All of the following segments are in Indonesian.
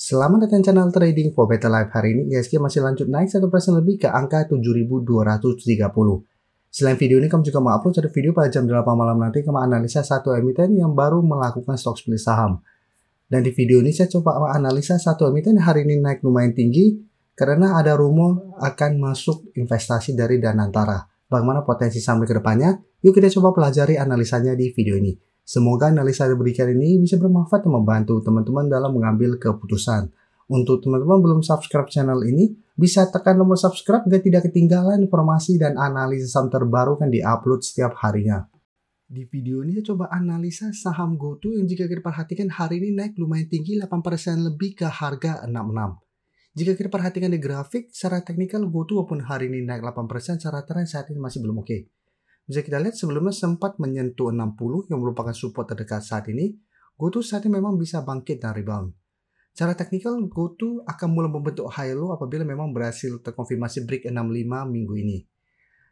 Selamat datang channel Trading for Better Life. Hari ini IHSG masih lanjut naik 1% lebih ke angka 7.230. Selain video ini, kamu juga mau upload satu video pada jam 8 malam nanti ke analisa satu emiten yang baru melakukan stok split saham. Dan di video ini saya coba menganalisa satu emiten hari ini naik lumayan tinggi karena ada rumor akan masuk investasi dari Danantara. Bagaimana potensi saham ke depannya? Yuk kita coba pelajari analisanya di video ini. Semoga analisa yang diberikan ini bisa bermanfaat dan membantu teman-teman dalam mengambil keputusan. Untuk teman-teman belum subscribe channel ini, bisa tekan tombol subscribe agar tidak ketinggalan informasi dan analisa saham terbaru kan diupload setiap harinya. Di video ini saya coba analisa saham GoTo yang jika kita perhatikan hari ini naik lumayan tinggi 8% lebih ke harga 66. Jika kita perhatikan di grafik, secara teknikal GoTo walaupun hari ini naik 8%, secara tren saat ini masih belum oke. Bisa kita lihat sebelumnya sempat menyentuh 60 yang merupakan support terdekat saat ini. GoTo saat ini memang bisa bangkit dan rebound. Secara teknikal GoTo akan mulai membentuk high low apabila memang berhasil terkonfirmasi break 65 minggu ini.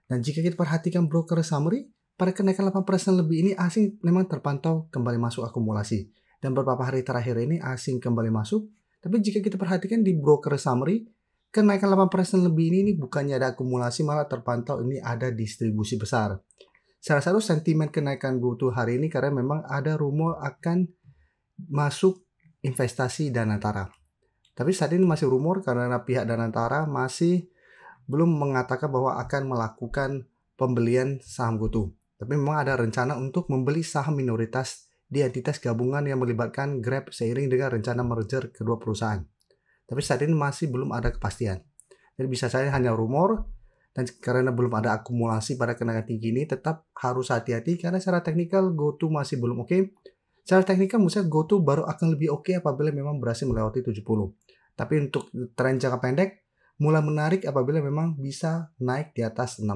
Dan jika kita perhatikan broker summary, pada kenaikan 8% lebih ini asing memang terpantau kembali masuk akumulasi. Dan beberapa hari terakhir ini asing kembali masuk. Tapi jika kita perhatikan di broker summary, kenaikan 8% lebih ini bukannya ada akumulasi, malah terpantau ini ada distribusi besar. Salah satu sentimen kenaikan GoTo hari ini karena memang ada rumor akan masuk investasi Danantara. Tapi saat ini masih rumor karena pihak Danantara masih belum mengatakan bahwa akan melakukan pembelian saham GoTo. Tapi memang ada rencana untuk membeli saham minoritas di entitas gabungan yang melibatkan Grab seiring dengan rencana merger kedua perusahaan. Tapi saat ini masih belum ada kepastian. Jadi bisa saja hanya rumor, dan karena belum ada akumulasi pada kenaikan tinggi ini, tetap harus hati-hati karena secara teknikal GoTo masih belum oke. Secara teknikal misalnya GoTo baru akan lebih oke apabila memang berhasil melewati 70. Tapi untuk tren jangka pendek, mulai menarik apabila memang bisa naik di atas 65.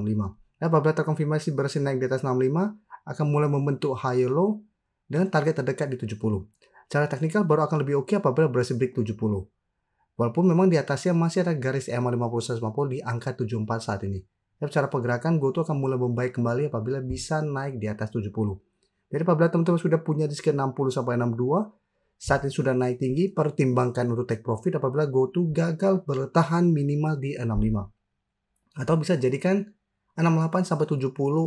Dan apabila terkonfirmasi berhasil naik di atas 65, akan mulai membentuk high low dengan target terdekat di 70. Secara teknikal baru akan lebih oke apabila berhasil break 70. Walaupun memang di atasnya masih ada garis EMA 50-150 di angka 74 saat ini. Tapi secara pergerakan GoTo akan mulai membaik kembali apabila bisa naik di atas 70. Jadi apabila teman-teman sudah punya di sekitar 60-62, saat ini sudah naik tinggi, pertimbangkan untuk take profit apabila GoTo gagal bertahan minimal di 65. Atau bisa jadikan 68-70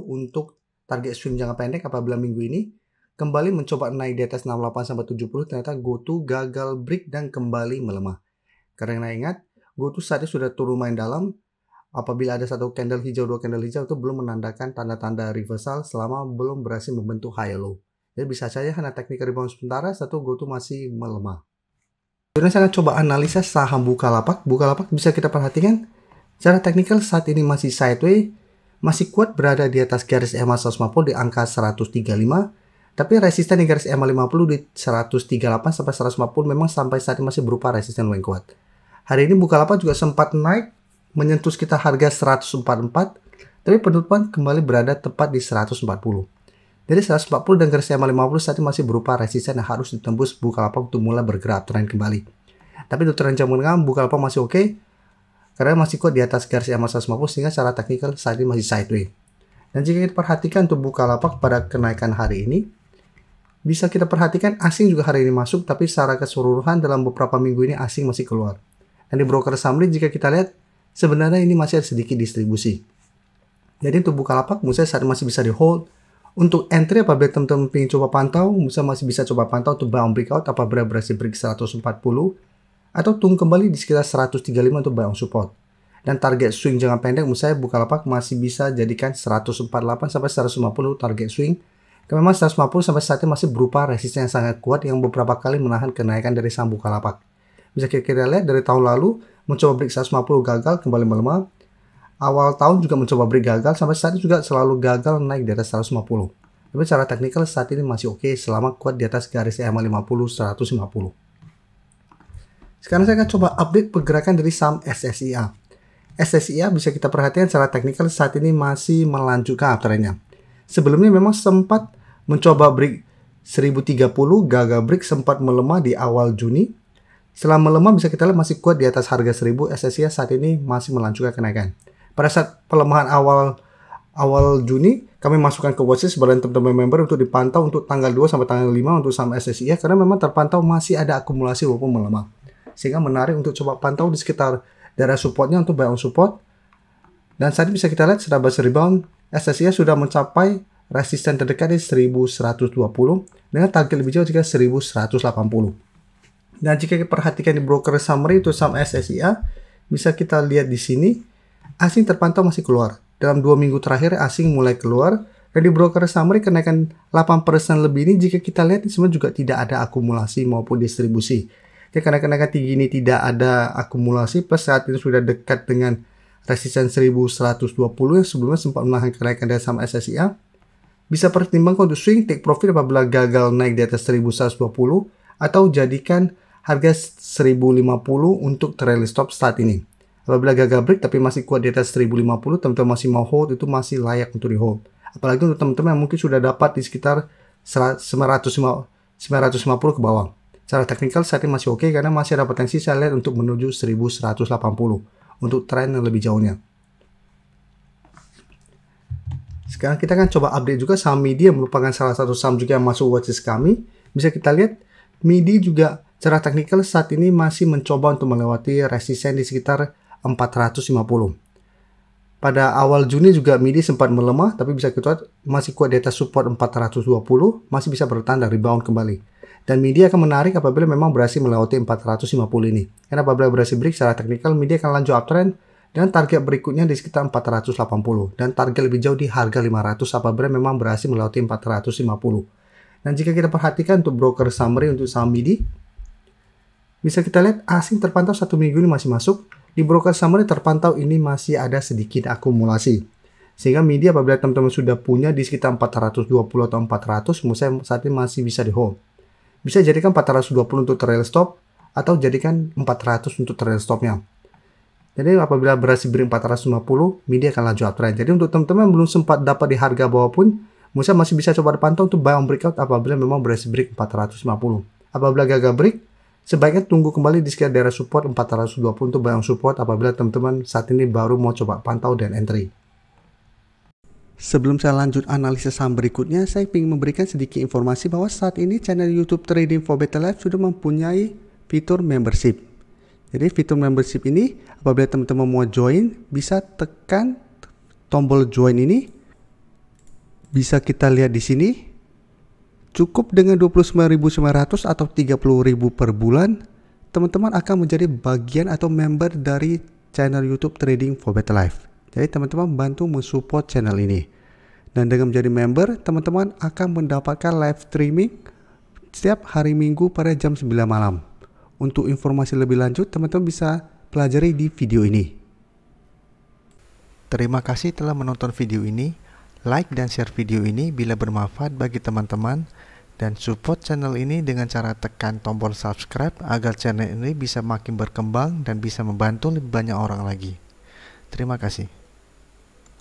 untuk target swing jangka pendek apabila minggu ini kembali mencoba naik di atas 68-70, ternyata GoTo gagal break dan kembali melemah. Karena ingat, GoTo saat ini sudah turun main dalam. Apabila ada satu candle hijau, dua candle hijau itu belum menandakan tanda-tanda reversal selama belum berhasil membentuk high low. Jadi bisa saja hanya teknik rebound sementara, satu GoTo masih melemah. Kemudian saya coba analisa saham Bukalapak. Bukalapak bisa kita perhatikan, secara teknikal saat ini masih sideways, masih kuat berada di atas garis EMA 150 di angka 135. Tapi resisten di garis EMA 50 di 138 sampai 150 memang sampai saat ini masih berupa resisten yang kuat. Hari ini Bukalapak juga sempat naik menyentuh sekitar harga 144, tapi penutupan kembali berada tepat di 140. Jadi 140 dan garis EMA 50 saat ini masih berupa resisten yang harus ditembus Bukalapak untuk mulai bergerak tren kembali. Tapi untuk tren jangka menengah Bukalapak masih oke karena masih kuat di atas garis EMA 150 sehingga secara teknikal saat ini masih sideways. Dan jika kita perhatikan untuk Bukalapak pada kenaikan hari ini, bisa kita perhatikan asing juga hari ini masuk, tapi secara keseluruhan dalam beberapa minggu ini asing masih keluar. Dan di broker summary jika kita lihat, sebenarnya ini masih ada sedikit distribusi. Jadi untuk Bukalapak, misalnya saat ini masih bisa di hold. Untuk entry apabila teman-teman ingin coba pantau, misalnya masih bisa coba pantau untuk buy on breakout apabila berhasil break 140. Atau tunggu kembali di sekitar 135 untuk buy on support. Dan target swing jangka pendek, misalnya Bukalapak masih bisa jadikan 148 sampai 150 target swing. Memang 150 sampai saat ini masih berupa resisten yang sangat kuat yang beberapa kali menahan kenaikan dari saham Bukalapak. Bisa kita lihat dari tahun lalu mencoba break 150 gagal kembali melemah. Awal tahun juga mencoba break gagal sampai saat ini juga selalu gagal naik di atas 150. Tapi secara teknikal saat ini masih oke selama kuat di atas garis EMA 50 150. Sekarang saya akan coba update pergerakan dari saham SSIA. SSIA bisa kita perhatikan secara teknikal saat ini masih melanjutkan uptrendnya. Sebelumnya memang sempat mencoba break 1030, gagal break, sempat melemah di awal Juni. Setelah melemah bisa kita lihat masih kuat di atas harga 1000. SSIA saat ini masih melanjutkan kenaikan. Pada saat pelemahan awal Juni, kami masukkan ke watchlist badan teman-teman member untuk dipantau untuk tanggal 2 sampai tanggal 5 untuk saham SSIA karena memang terpantau masih ada akumulasi walaupun melemah. sehingga menarik untuk coba pantau di sekitar daerah supportnya untuk buy on support. Dan saat ini bisa kita lihat sudah berhasil rebound, SSIA sudah mencapai resisten terdekat di 1120 dengan target lebih jauh juga 1180. Dan jika kita perhatikan di broker summary untuk saham SSIA, bisa kita lihat di sini asing terpantau masih keluar. Dalam 2 minggu terakhir asing mulai keluar. Dan di broker summary kenaikan 8% lebih ini jika kita lihat semua juga tidak ada akumulasi maupun distribusi. Jadi karena kenaikan tinggi ini tidak ada akumulasi plus saat ini sudah dekat dengan resisten 1120 yang sebelumnya sempat menahan kenaikan dari saham SSIA. Bisa pertimbangkan untuk swing take profit apabila gagal naik di atas 1120 atau jadikan harga 1050 untuk trailing stop saat ini. Apabila gagal break tapi masih kuat di atas 1050, teman-teman masih mau hold, itu masih layak untuk di hold. Apalagi untuk teman-teman yang mungkin sudah dapat di sekitar 950 ke bawah. Secara teknikal saat ini masih oke karena masih ada potensi saya lihat untuk menuju 1180 untuk tren yang lebih jauhnya. Sekarang kita akan coba update juga saham MIDI yang merupakan salah satu saham juga yang masuk watchlist kami. Bisa kita lihat MIDI juga secara teknikal saat ini masih mencoba untuk melewati resisten di sekitar 450. Pada awal Juni juga MIDI sempat melemah, tapi bisa kita lihat masih kuat di atas support 420, masih bisa bertahan dan rebound kembali. Dan MIDI akan menarik apabila memang berhasil melewati 450 ini. Karena apabila berhasil break secara teknikal, MIDI akan lanjut uptrend dan target berikutnya di sekitar 480. Dan target lebih jauh di harga 500 apabila memang berhasil melewati 450. Dan jika kita perhatikan untuk broker summary untuk saham MIDI, bisa kita lihat asing terpantau 1 minggu ini masih masuk. Di broker summary terpantau ini masih ada sedikit akumulasi. Sehingga MIDI apabila teman-teman sudah punya di sekitar 420 atau 400, menurut saya saat ini masih bisa di hold. Bisa jadikan 420 untuk trail stop atau jadikan 400 untuk trail stopnya. Jadi apabila berhasil break 450, MIDI akan lanjut uptrend. Jadi untuk teman-teman yang belum sempat dapat di harga bawah pun, menurut saya masih bisa coba dipantau untuk buy on breakout apabila memang berhasil break 450. Apabila gagal break, sebaiknya tunggu kembali di sekitar daerah support 420 untuk buy on support apabila teman-teman saat ini baru mau coba pantau dan entry. Sebelum saya lanjut analisis saham berikutnya, saya ingin memberikan sedikit informasi bahwa saat ini channel YouTube Trading for Better Life sudah mempunyai fitur membership. Jadi fitur membership ini apabila teman-teman mau join, bisa tekan tombol join ini. Bisa kita lihat di sini. Cukup dengan 29.900 atau 30.000 per bulan, teman-teman akan menjadi bagian atau member dari channel YouTube Trading for Better Life. Jadi teman-teman bantu mensupport channel ini. Dan dengan menjadi member, teman-teman akan mendapatkan live streaming setiap hari Minggu pada jam 9 malam. Untuk informasi lebih lanjut, teman-teman bisa pelajari di video ini. Terima kasih telah menonton video ini. Like dan share video ini bila bermanfaat bagi teman-teman, dan support channel ini dengan cara tekan tombol subscribe agar channel ini bisa makin berkembang dan bisa membantu lebih banyak orang lagi. Terima kasih.